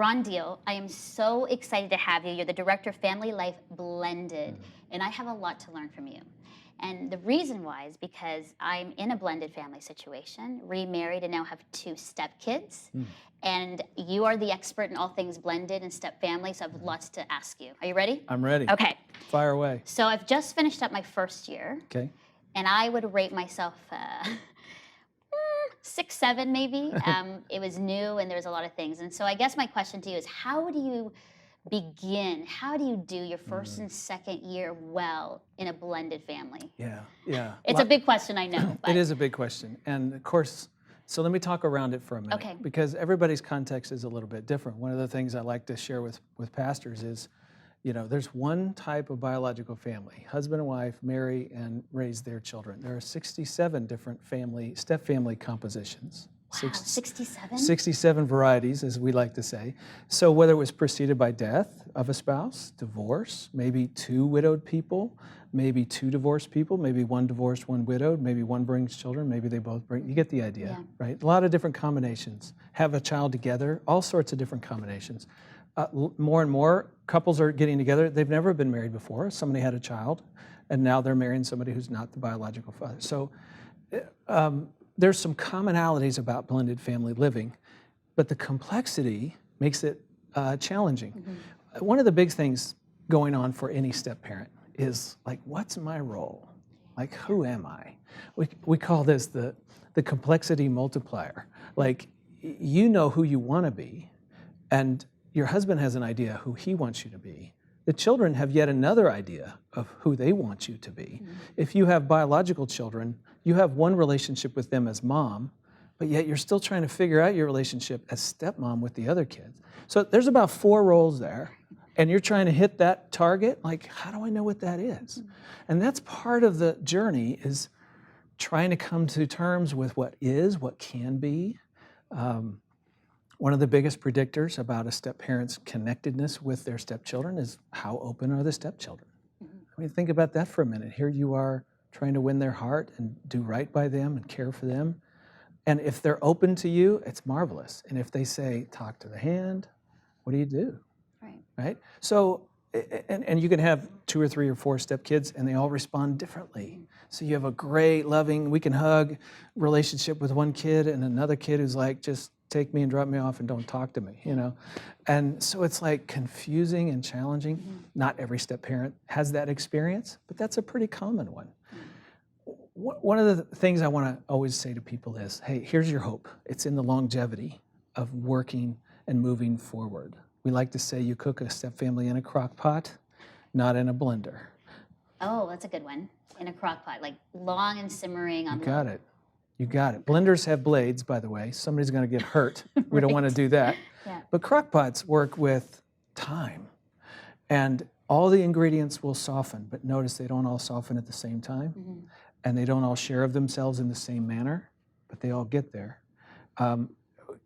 Ron Deal, I am so excited to have you. You're the Director of Family Life Blended, and I have a lot to learn from you. And the reason why is because I'm in a blended family situation, remarried, and now have 2 stepkids. And you are the expert in all things blended and step family, so I have lots to ask you. Are you ready? I'm ready. Okay. Fire away. So I've just finished up my first year. Okay. And I would rate myself 6, 7 maybe. It was new and there was a lot of things. And so I guess my question to you is, how do you begin? How do you do your first and second year well in a blended family? Yeah. It's a big question, I know. But It is a big question. And of course, so let me talk around it for a minute. Okay. Because everybody's context is a little bit different. One of the things I like to share with pastors is, there's one type of biological family. Husband and wife marry and raise their children. There are 67 different step family compositions. Wow, 67? 67 varieties, as we like to say. So whether it was preceded by death of a spouse, divorce, maybe 2 widowed people, maybe 2 divorced people, maybe 1 divorced, 1 widowed, maybe 1 brings children, maybe they both bring, you get the idea, right? A lot of different combinations. Have a child together, all sorts of different combinations. More and more couples are getting together. They've never been married before. Somebody had a child, and now they're marrying somebody who's not the biological father. So there's some commonalities about blended family living, but the complexity makes it challenging. One of the big things going on for any step parent is like, what's my role? Like, who am I? We call this the complexity multiplier. Like, you know who you want to be, and your husband has an idea who he wants you to be. The children have yet another idea of who they want you to be. If you have biological children, you have one relationship with them as mom, but yet you're still trying to figure out your relationship as stepmom with the other kids. So there's about 4 roles there, and you're trying to hit that target. Like, how do I know what that is? And that's part of the journey, is trying to come to terms with what is, what can be. One of the biggest predictors about a step-parent's connectedness with their stepchildren is how open are the stepchildren. I mean, think about that for a minute. Here you are trying to win their heart and do right by them and care for them. And if they're open to you, it's marvelous. And if they say, talk to the hand, what do you do? Right? So, and you can have 2 or 3 or 4 stepkids, and they all respond differently. So you have a great, loving, we can hug relationship with one kid, and another kid who's like, just take me and drop me off and don't talk to me, And so it's like confusing and challenging. Not every step parent has that experience, but that's a pretty common one. One of the things I want to always say to people is, hey, here's your hope. It's in the longevity of working and moving forward. We like to say you cook a step family in a crock pot, not in a blender. Oh, that's a good one. In a crock pot, like long and simmering on You got it. You got it. Blenders have blades, by the way. Somebody's going to get hurt. We don't want to do that. But crock pots work with time. And all the ingredients will soften, but notice they don't all soften at the same time. And they don't all share of themselves in the same manner, but they all get there.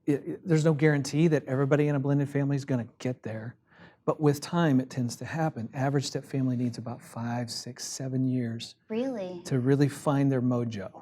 There's no guarantee that everybody in a blended family is going to get there. But with time, it tends to happen. Average step family needs about 5, 6, 7 years to really find their mojo.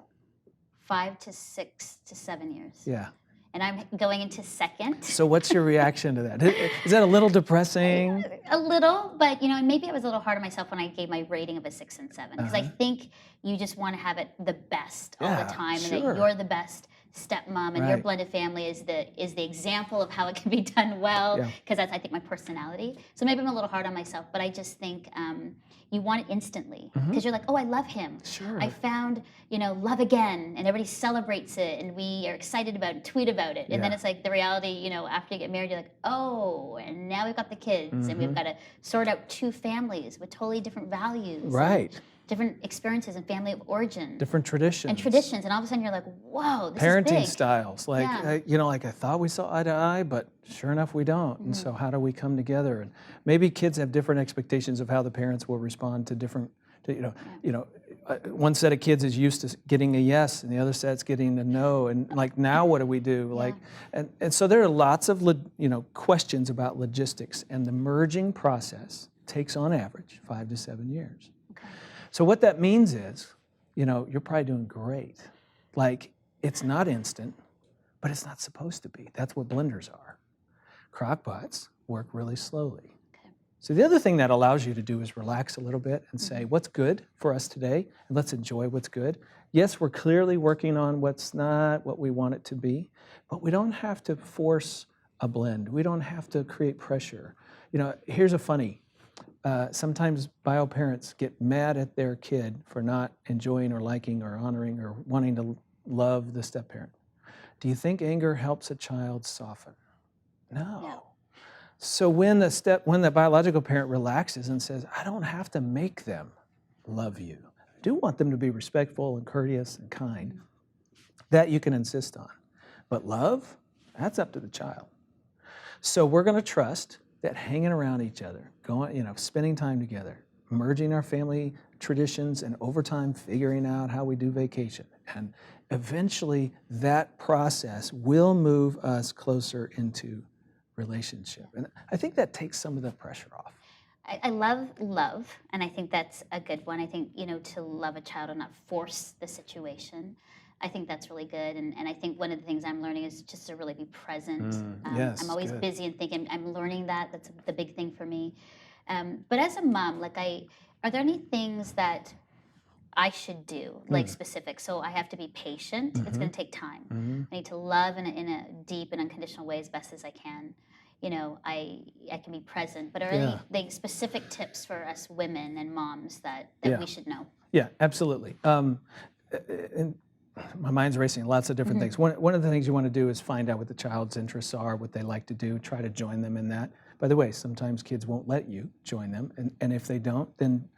5 to 6 to 7 years. Yeah. And I'm going into second. So what's your reaction to that? Is that a little depressing? A little, but maybe I was a little hard on myself when I gave my rating of a 6 and 7, because I think you just want to have it the best all the time, and that you're the best stepmom, and your blended family is the example of how it can be done well, because that's, I think, my personality. So maybe I'm a little hard on myself, but I just think you want it instantly, because you're like, oh, I love him. I found, love again, and everybody celebrates it, and we are excited about it, tweet about it, and then it's like the reality, after you get married, you're like, oh, and now we've got the kids, and we've got to sort out 2 families with totally different values. Right. Different experiences and family of origin. Different traditions. And all of a sudden you're like, whoa, this Parenting is big. styles. Like, like I thought we saw eye to eye, but sure enough we don't. And so how do we come together? And maybe kids have different expectations of how the parents will respond to different, one set of kids is used to getting a yes, and the other set's getting a no. And like, now what do we do? Like, and so there are lots of, questions about logistics, and the merging process takes on average 5 to 7 years. So what that means is, you're probably doing great. Like, it's not instant, but it's not supposed to be. That's what blenders are. Crock-pots work really slowly. So the other thing that allows you to do is relax a little bit and say, what's good for us today? And let's enjoy what's good. Yes, we're clearly working on what's not what we want it to be, but we don't have to force a blend. We don't have to create pressure. You know, here's a funny, sometimes bio parents get mad at their kid for not enjoying or liking or honoring or wanting to love the step-parent. Do you think anger helps a child soften? No. So when the biological parent relaxes and says, I don't have to make them love you. I do want them to be respectful and courteous and kind. That you can insist on. But love, that's up to the child. So we're going to trust that hanging around each other, spending time together, merging our family traditions, and over time figuring out how we do vacation. And eventually that process will move us closer into relationship. And I think that takes some of the pressure off. I love love, and I think that's a good one. I think, to love a child and not force the situation. I think that's really good. And I think one of the things I'm learning is just to really be present. Yes, I'm always good. busy and thinking, I'm learning that. That's the big thing for me. But as a mom, are there any things that I should do, specific? So I have to be patient. It's going to take time. I need to love in a deep and unconditional way as best as I can. I can be present. But are any specific tips for us women and moms that we should know? Yeah, absolutely. And my mind's racing, lots of different things. One of the things you want to do is find out what the child's interests are, what they like to do, try to join them in that. By the way, sometimes kids won't let you join them. And if they don't, then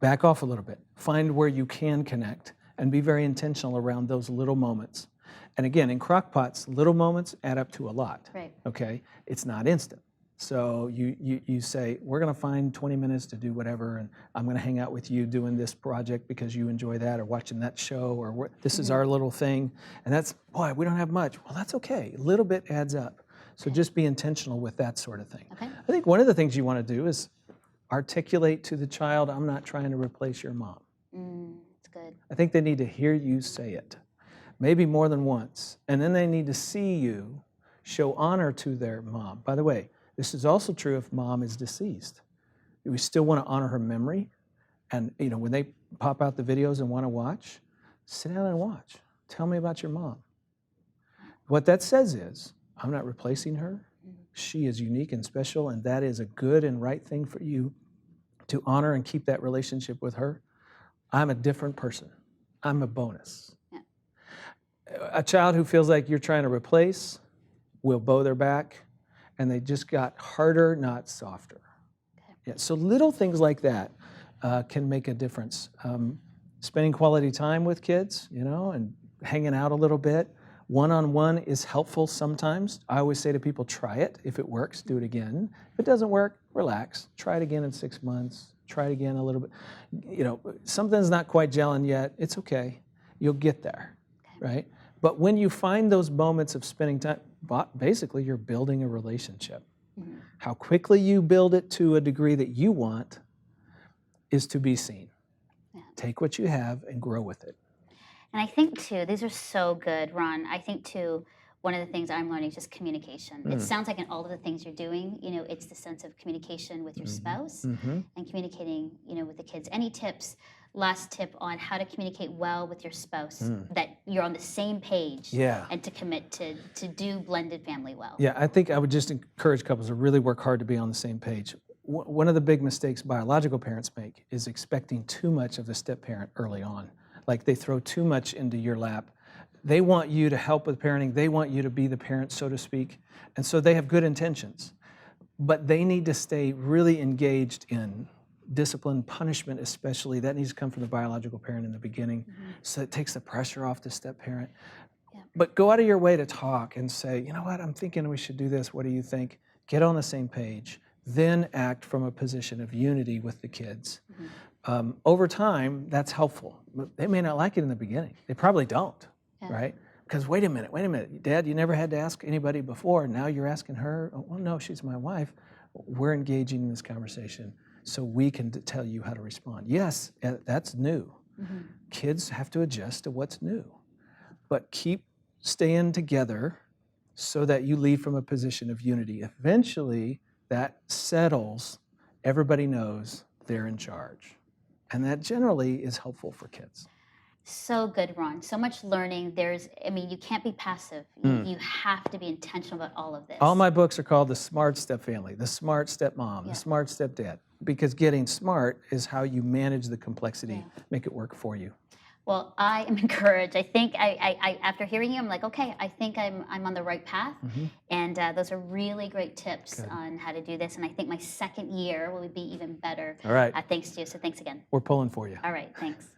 back off a little bit. Find where you can connect and be very intentional around those little moments. And again, in crock-pots, little moments add up to a lot. Right. Okay? It's not instant. So you say, we're going to find 20 minutes to do whatever, and I'm going to hang out with you doing this project because you enjoy that, or watching that show, or this is our little thing. And that's, boy, we don't have much. Well, that's okay. A little bit adds up. So just be intentional with that sort of thing. Okay. I think one of the things you want to do is articulate to the child, I'm not trying to replace your mom. That's good. I think they need to hear you say it, maybe more than once. And then they need to see you show honor to their mom. By the way, this is also true if mom is deceased. We still want to honor her memory. And when they pop out the videos and want to watch, sit down and watch. Tell me about your mom. What that says is, I'm not replacing her. She is unique and special, and that is a good and right thing for you to honor and keep that relationship with her. I'm a different person. I'm a bonus. Yeah. A child who feels like you're trying to replace will bow their back, and they just got harder, not softer. Okay. Yeah, so little things like that can make a difference. Spending quality time with kids, and hanging out a little bit. One-on-one is helpful sometimes. I always say to people, try it. If it works, do it again. If it doesn't work, relax. Try it again in 6 months. Try it again a little bit. Something's not quite gelling yet. It's okay. You'll get there, right? But when you find those moments of spending time, basically you're building a relationship. How quickly you build it to a degree that you want is to be seen. Yeah. Take what you have and grow with it. And I think, too, these are so good, Ron. I think, too, one of the things I'm learning is just communication. It sounds like in all of the things you're doing, it's the sense of communication with your spouse and communicating, with the kids. Any tips, last tip on how to communicate well with your spouse, that you're on the same page and to commit to do blended family well? Yeah, I think I would just encourage couples to really work hard to be on the same page. One of the big mistakes biological parents make is expecting too much of the step-parent early on. Like they throw too much into your lap. They want you to help with parenting. They want you to be the parent, so to speak. And so they have good intentions. But they need to stay really engaged in discipline, punishment especially. That needs to come from the biological parent in the beginning. So it takes the pressure off the step-parent. Yeah. But go out of your way to talk and say, you know what, I'm thinking we should do this. What do you think? Get on the same page. Then act from a position of unity with the kids. Over time, that's helpful. They may not like it in the beginning. They probably don't, right? Because wait a minute, Dad, you never had to ask anybody before. Now you're asking her. Oh, well, no, she's my wife. We're engaging in this conversation so we can tell you how to respond. Yes, that's new. Kids have to adjust to what's new. But keep staying together so that you lead from a position of unity. Eventually, that settles, everybody knows they're in charge. And that generally is helpful for kids. So good, Ron. So much learning. You can't be passive. You have to be intentional about all of this. All my books are called The Smart Step Family, The Smart Stepmom, The Smart Stepdad, because getting smart is how you manage the complexity, make it work for you. Well, I am encouraged. I think I after hearing you, I'm like, okay, I think I'm on the right path. And those are really great tips on how to do this. And I think my second year will be even better. All right. Thanks to you. So thanks again. We're pulling for you. All right. Thanks.